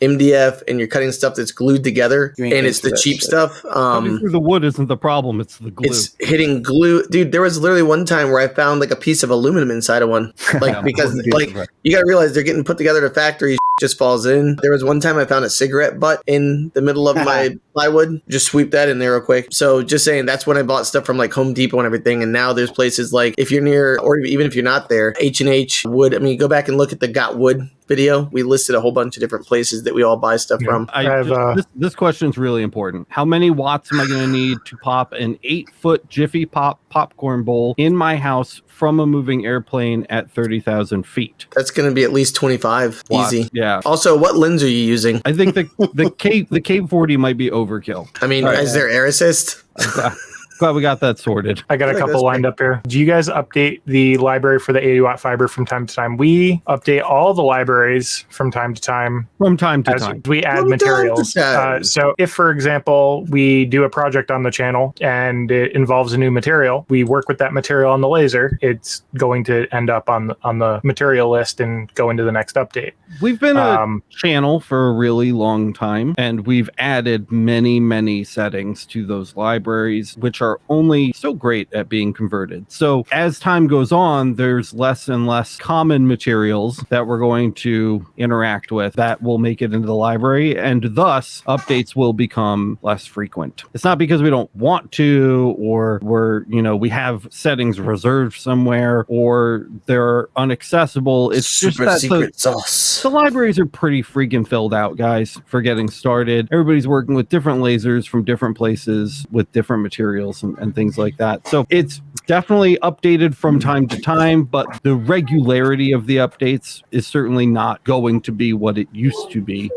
MDF and you're cutting stuff that's glued together You ain't and it's into the that cheap shit. stuff, Cutting through the wood isn't the problem; it's the glue. it's hitting glue. Dude, there was literally one time where I found like a piece of aluminum inside of one. Like, because like you gotta realize they're getting put together at a factory, just falls in. There was one time I found a cigarette butt in the middle of my plywood. Just sweep that in there real quick. So just saying, that's when I bought stuff from like Home Depot and everything. And now there's places like, if you're near, or even if you're not there, H&H Wood. I mean, go back and look at the Got Wood video. We listed a whole bunch of different places that we all buy stuff from. This question is really important. How many watts am I going to need to pop an 8-foot Jiffy Pop popcorn bowl in my house from a moving airplane at 30,000 feet? That's going to be at least 25. Watts. Easy. Yeah. Also, what lens are you using? I think the Cave 40 might be overkill. I mean, is there air assist? Glad we got that sorted. I got a couple lined up here. Do you guys update the library for the 80-watt fiber from time to time? We update all the libraries from time to time. From time to as time. we add From time materials. to time. So if, for example, we do a project on the channel and it involves a new material, we work with that material on the laser, it's going to end up on the material list and go into the next update. We've been a channel for a really long time, and we've added many, many settings to those libraries, which are only so great at being converted. So as time goes on, there's less and less common materials that we're going to interact with that will make it into the library, and thus updates will become less frequent. It's not because we don't want to, or we have settings reserved somewhere, or they're inaccessible. It's Super just that secret sauce. the libraries are pretty freaking filled out, guys, for getting started. Everybody's working with different lasers from different places with different materials and things like that. So it's definitely updated from time to time, but the regularity of the updates is certainly not going to be what it used to be.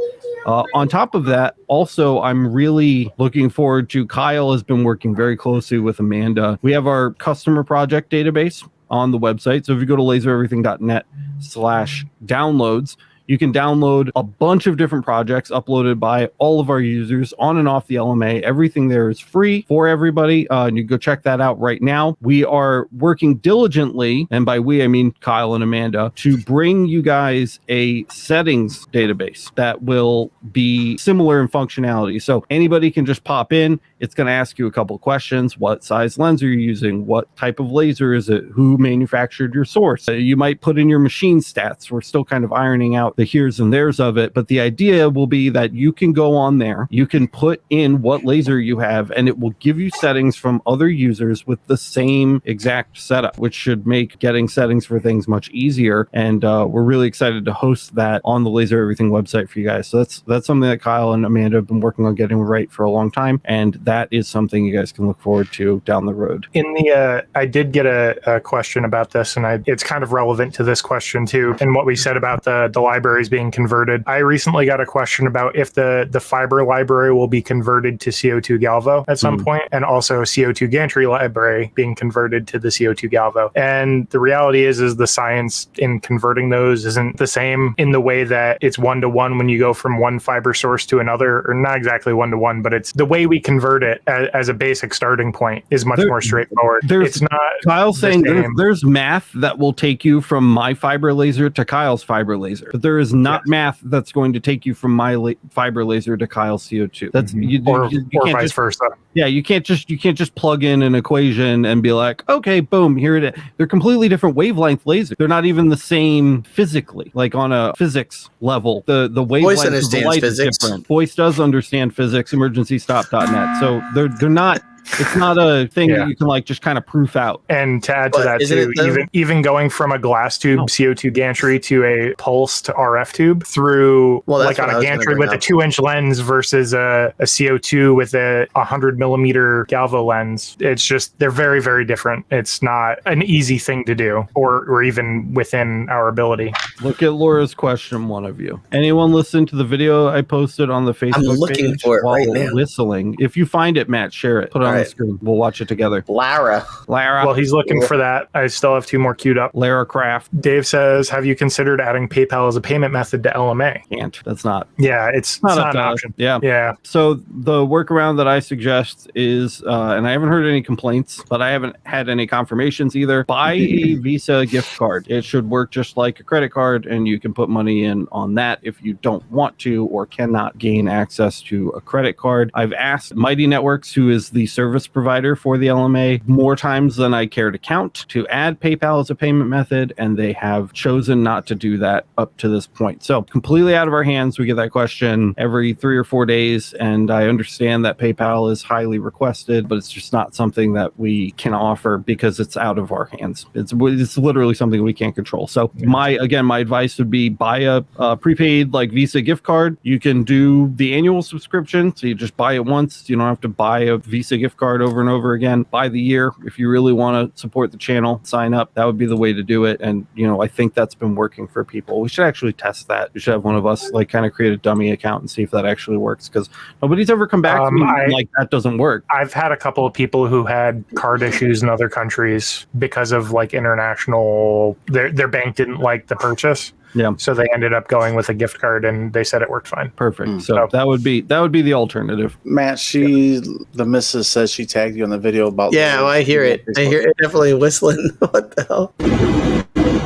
On top of that, also, I'm really looking forward to, Kyle has been working very closely with Amanda. We have our customer project database on the website. So if you go to lasereverything.net/downloads, you can download a bunch of different projects uploaded by all of our users on and off the LMA. Everything there is free for everybody. And you can go check that out right now. We are working diligently, and by we, I mean Kyle and Amanda, to bring you guys a settings database that will be similar in functionality. So anybody can just pop in. It's going to ask you a couple of questions. What size lens are you using? What type of laser is it? Who manufactured your source? You might put in your machine stats. We're still kind of ironing out the here's and there's of it, but the idea will be that you can go on there, you can put in what laser you have, and it will give you settings from other users with the same exact setup, which should make getting settings for things much easier. And we're really excited to host that on the Laser Everything website for you guys. So that's something that Kyle and Amanda have been working on getting right for a long time, and that is something you guys can look forward to down the road. I did get a question about this, and it's kind of relevant to this question too, and what we said about the libraries being converted. I recently got a question about if the fiber library will be converted to CO2 Galvo at some point, and also CO2 gantry library being converted to the CO2 Galvo. And the reality is the science in converting those isn't the same in the way that it's one-to-one when you go from one fiber source to another, or not exactly one-to-one, but it's the way we convert it as a basic starting point is much more straightforward. It's not Kyle's saying there's math that will take you from my fiber laser to Kyle's fiber laser, but there is not math that's going to take you from my fiber laser to Kyle's CO2. That's you can't vice versa. Yeah, you can't just plug in an equation and be like, okay, boom, here it is. They're completely different wavelength lasers. They're not even the same physically, like on a physics level. The wavelength of the light is different. Voice does understand physics, emergencystop.net. So they're not. It's not a thing that you can like just kind of proof out. And to add to that too, even going from a glass tube CO2 gantry to a pulsed RF tube through like on a gantry with a 2-inch lens versus a CO2 with a 100 millimeter Galvo lens. It's just, they're very, very different. It's not an easy thing to do or even within our ability. Look at Laura's question, one of you. Anyone listen to the video I posted on the Facebook I'm looking page for it while right now. whistling? If you find it, Matt, share it. Put it on right. the screen. We'll watch it together. Lara. Lara. While he's looking for that, I still have 2 more queued up. Lara Craft. Dave says, have you considered adding PayPal as a payment method to LMA? Can't. That's not. Yeah, it's not an option. Yeah. Yeah. So the workaround that I suggest is, and I haven't heard any complaints, but I haven't had any confirmations either. Buy a Visa gift card. It should work just like a credit card, and you can put money in on that if you don't want to or cannot gain access to a credit card. I've asked Mighty Networks, who is the service provider for the LMA, more times than I care to count to add PayPal as a payment method, and they have chosen not to do that up to this point. So completely out of our hands. We get that question every 3 or 4 days, and I understand that PayPal is highly requested, but it's just not something that we can offer because it's out of our hands. It's literally something we can't control. So my advice would be buy a prepaid like Visa gift card. You can do the annual subscription, so you just buy it once. You don't have to buy a Visa gift card over and over again. Buy the year. If you really want to support the channel, sign up. That would be the way to do it. And I think that's been working for people. We should actually test that. We should have one of us like kind of create a dummy account and see if that actually works, because nobody's ever come back to me like that doesn't work. I've had a couple of people who had card issues in other countries because of like international, their bank didn't like the purchase. Yeah. So they ended up going with a gift card, and they said it worked fine. Perfect. So that would be the alternative. Matt, the missus says she tagged you on the video about. Yeah, I hear it. I hear it definitely whistling. What the hell?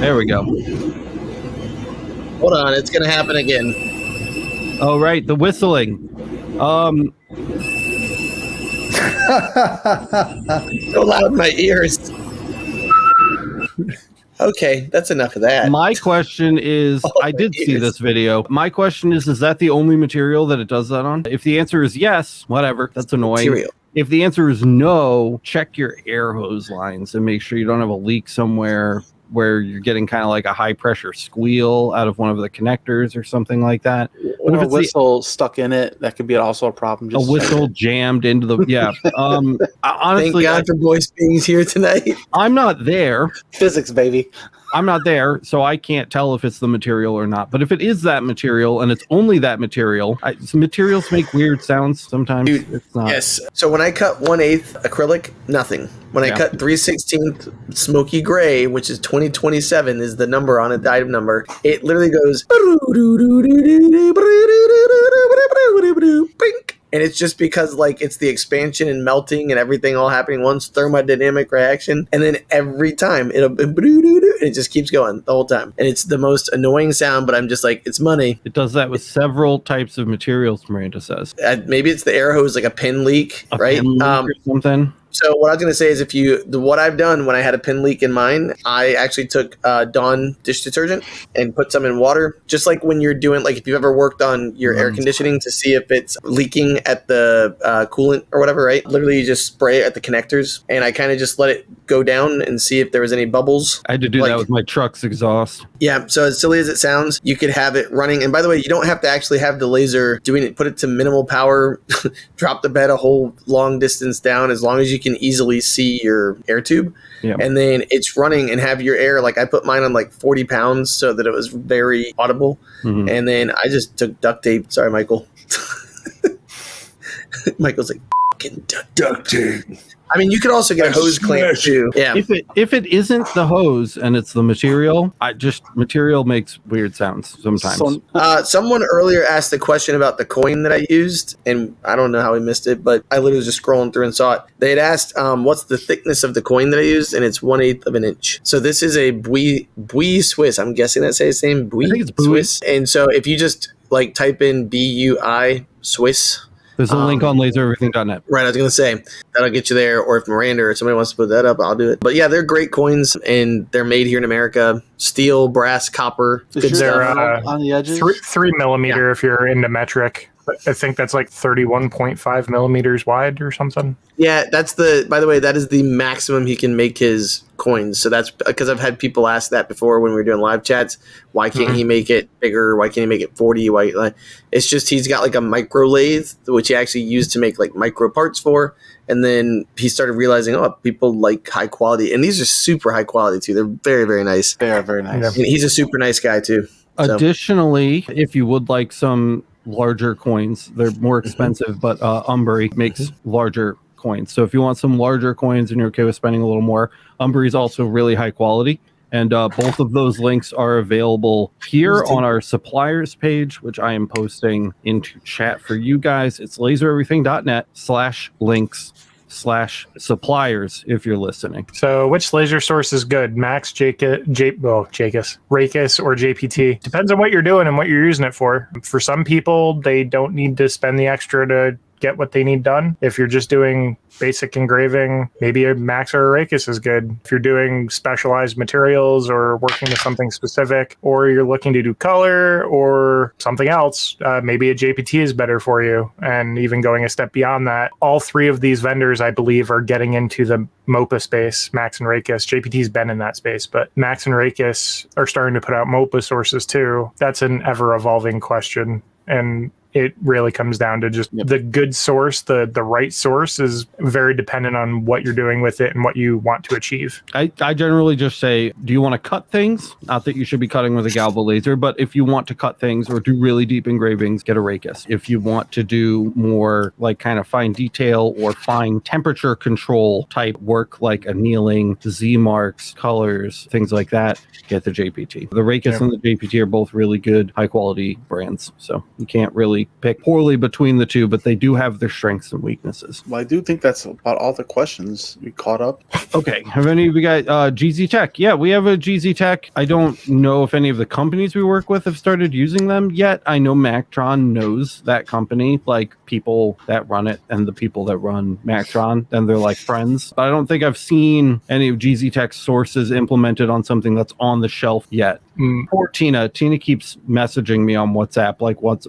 There we go. Hold on, it's gonna happen again. Oh right, the whistling. So loud in my ears. Okay, that's enough of that. My question is, I did see this video. My question is that the only material that it does that on? If the answer is yes, whatever, that's annoying. Material. If the answer is no, check your air hose lines and make sure you don't have a leak somewhere where you're getting kind of like a high pressure squeal out of one of the connectors or something like that. But if a whistle stuck in it, that could be also a problem. A whistle jammed into the honestly, Thank God for voice beings here tonight. I'm not there. Physics, baby. I'm not there, so I can't tell if it's the material or not. But if it is that material and it's only that material, materials make weird sounds sometimes. Dude, it's not. Yes. So when I cut 1/8 acrylic, nothing. When I cut 3/16 smoky gray, which is 2027 is the number on it, the item number, it literally goes bink. And it's just because like it's the expansion and melting and everything all happening once, thermodynamic reaction, and then every time it just keeps going the whole time. And it's the most annoying sound, but I'm just like, it's money. It does that with several types of materials, Miranda says. Maybe it's the air hose, like a pin leak, right? Pin leak or something. So what I was going to say is what I've done when I had a pin leak in mine, I actually took Dawn dish detergent and put some in water. Just like when you're doing, like if you've ever worked on your air conditioning to see if it's leaking at the coolant or whatever, right? Literally you just spray it at the connectors, and I kind of just let it go down and see if there was any bubbles. I had to do that with my truck's exhaust. Yeah, so as silly as it sounds, you could have it running. And by the way, you don't have to actually have the laser doing it, put it to minimal power, drop the bed a whole long distance down, as long as you can easily see your air tube. Yeah. And then it's running and have your air, like I put mine on like 40 pounds so that it was very audible. Mm-hmm. And then I just took duct tape. Sorry, Michael. Michael's like, fucking duct tape. I mean, you could also get a hose clamp too. Yeah. If it isn't the hose and it's the material, material makes weird sounds sometimes. Someone earlier asked a question about the coin that I used, and I don't know how we missed it, but I literally was just scrolling through and saw it. They had asked, what's the thickness of the coin that I used, and it's 1/8 of an inch. So this is a Bui Swiss. I'm guessing that's his name. Bui. I think it's Bui. Swiss. And so if you just like type in BUI Swiss. There's a link on lasereverything.net. Right, I was going to say, that'll get you there. Or if Miranda or somebody wants to put that up, I'll do it. But yeah, they're great coins, and they're made here in America. Steel, brass, copper. Good stuff. On the edges? 3 millimeter if you're into metric. I think that's like 31.5 millimeters wide or something. Yeah, by the way, that is the maximum he can make his coins. So that's because I've had people ask that before when we were doing live chats. Why can't he make it bigger? Why can't he make it 40? It's just he's got like a micro lathe, which he actually used to make like micro parts for. And then he started realizing, people like high quality. And these are super high quality too. They're very, very nice. They are very nice. And he's a super nice guy too. Additionally, if you would like some larger coins, they're more expensive, but Umbry makes larger coins. So if you want some larger coins and you're okay with spending a little more, Umbri is also really high quality. And both of those links are available here on our suppliers page, which I am posting into chat for you guys. It's lasereverything.net/links/suppliers if you're listening. So which laser source is good? Max, Jacus, Racus, or JPT? Depends on what you're doing and what you're using it for. For some people, they don't need to spend the extra to get what they need done. If you're just doing basic engraving, maybe a Max or a Racus is good. If you're doing specialized materials or working with something specific, or you're looking to do color or something else, maybe a JPT is better for you. And even going a step beyond that, all three of these vendors, I believe, are getting into the MOPA space, Max and Racus. JPT's been in that space, but Max and Racus are starting to put out MOPA sources too. That's an ever-evolving question. And it really comes down to just the good source, the right source is very dependent on what you're doing with it and what you want to achieve. I generally just say, do you want to cut things? Not that you should be cutting with a Galvo laser, but if you want to cut things or do really deep engravings, get a Racus. If you want to do more like kind of fine detail or fine temperature control type work, like annealing, Z marks, colors, things like that, get the JPT. The Racus and the JPT are both really good, high quality brands. So you can't really pick poorly between the two, but they do have their strengths and weaknesses. Well, I do think that's about all the questions we caught up. Okay. Have any of you guys, GZ Tech? Yeah, we have a GZ Tech. I don't know if any of the companies we work with have started using them yet. I know Mactron knows that company, like people that run it and the people that run Mactron, and they're like friends. But I don't think I've seen any of GZ Tech's sources implemented on something that's on the shelf yet. Poor Tina. Tina keeps messaging me on WhatsApp like once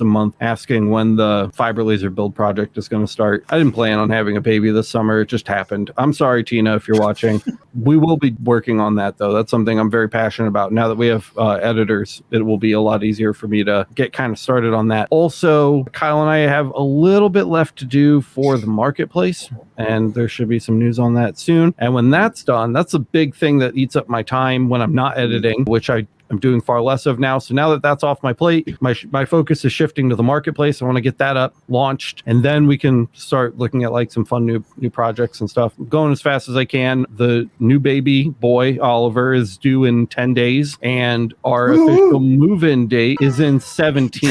a month, asking when the fiber laser build project is going to start. I didn't plan on having a baby this summer. It just happened. I'm sorry, Tina, if you're watching. We will be working on that, though. That's something I'm very passionate about. Now that we have editors, it will be a lot easier for me to get kind of started on that. Also, Kyle and I have a little bit left to do for the marketplace, and there should be some news on that soon. And when that's done, that's a big thing that eats up my time when I'm not editing, which I'm doing far less of now. So now that that's off my plate, my focus is shifting to the marketplace. I want to get that up, launched, and then we can start looking at like some fun new projects and stuff. I'm going as fast as I can. The new baby boy, Oliver, is due in 10 days, and our official move-in date is in 17.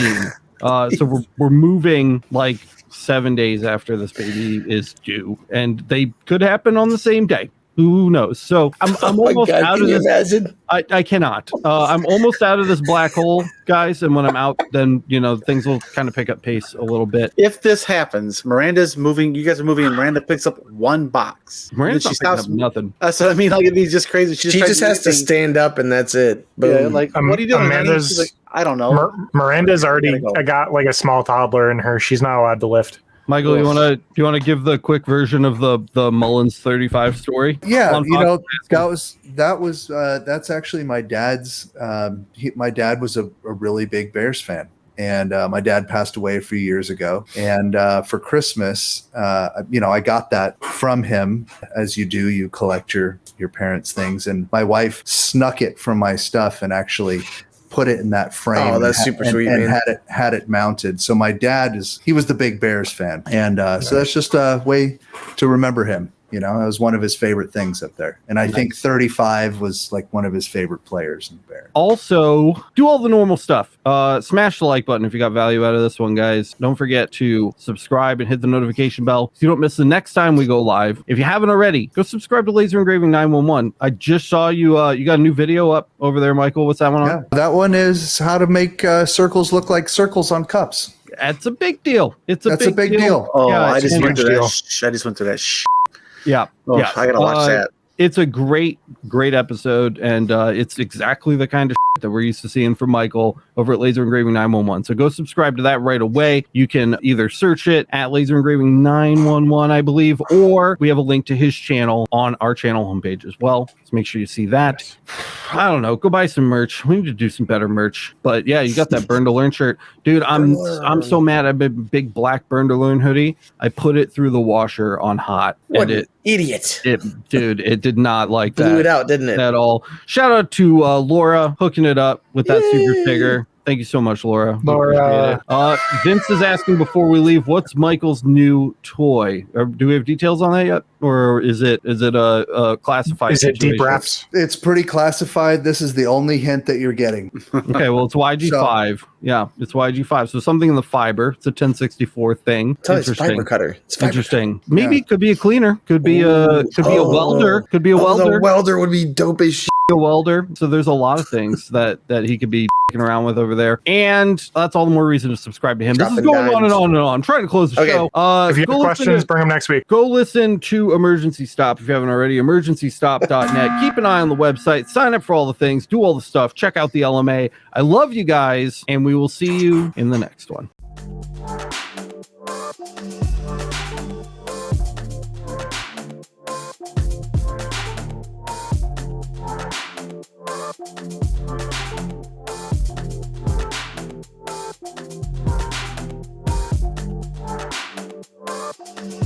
So we're moving like 7 days after this baby is due, and they could happen on the same day. Who knows? So I'm almost out of this. Imagine? I cannot. I'm almost out of this black hole, guys. And when I'm out, then things will kind of pick up pace a little bit. If this happens, Miranda's moving. You guys are moving, and Miranda picks up one box. Miranda's not picking up nothing. So I mean, like it'd be just crazy. She just has to stand up, and that's it. Boom. Yeah, like what are you doing, Miranda's? She's like, I don't know. Miranda's already got like a small toddler in her. She's not allowed to lift. Michael, do you want to give the quick version of the Mullins 35 story? Yeah, that's actually my dad's. My dad was a really big Bears fan, and my dad passed away a few years ago. And for Christmas, I got that from him. As you do, you collect your parents' things, and my wife snuck it from my stuff and actually put it in that frame. Oh, that's super sweet, and man. had it mounted. So my dad he was the big Bears fan, and so that's just a way to remember him. It was one of his favorite things up there. And I think 35 was like one of his favorite players in the Bears. Also, do all the normal stuff. Smash the like button if you got value out of this one, guys. Don't forget to subscribe and hit the notification bell so you don't miss the next time we go live. If you haven't already, go subscribe to Laser Engraving 911. I just saw you got a new video up over there, Michael. What's that one on? Yeah, that one is how to make circles look like circles on cups. That's a big deal. That's a big deal. Oh, yeah, I just went through that. Yeah. Oh, yeah. I gotta watch that. It's a great episode, and it's exactly the kind of that we're used to seeing from Michael over at Laser Engraving 911. So go subscribe to that right away. You can either search it at Laser Engraving 911, I believe, or we have a link to his channel on our channel homepage as well. So make sure you see that. I don't know. Go buy some merch. We need to do some better merch. But yeah, you got that Burn to Learn shirt. Dude, I'm so mad. I've been big black Burn to Learn hoodie. I put it through the washer on hot. What an idiot. It did not like that. Blew it out, didn't it? At all. Shout out to Laura hooking it up with that super figure. Thank you so much, Laura. We Laura. appreciate it. Vince is asking before we leave, what's Michael's new toy? Do we have details on that yet, or is it a classified? Is it deep situation? wraps? It's pretty classified. This is the only hint that you're getting. Okay, well, it's YG5. Yeah, it's YG5. So something in the fiber. It's a 1064 thing. Tell it's fiber cutter. It's fiber Interesting. Maybe it could be a cleaner. Could be a welder. Could be a welder. The welder would be dope as shit. A welder. So there's a lot of things that he could be around with over there, and that's all the more reason to subscribe to him. This is going on and on and on. I'm trying to close the show. If you have questions, bring them next week. Go listen to Emergency Stop if you haven't already. emergencystop.net. Keep an eye on the website. Sign up for all the things. Do all the stuff. Check out the LMA. I love you guys, and we will see you in the next one. We'll be right back.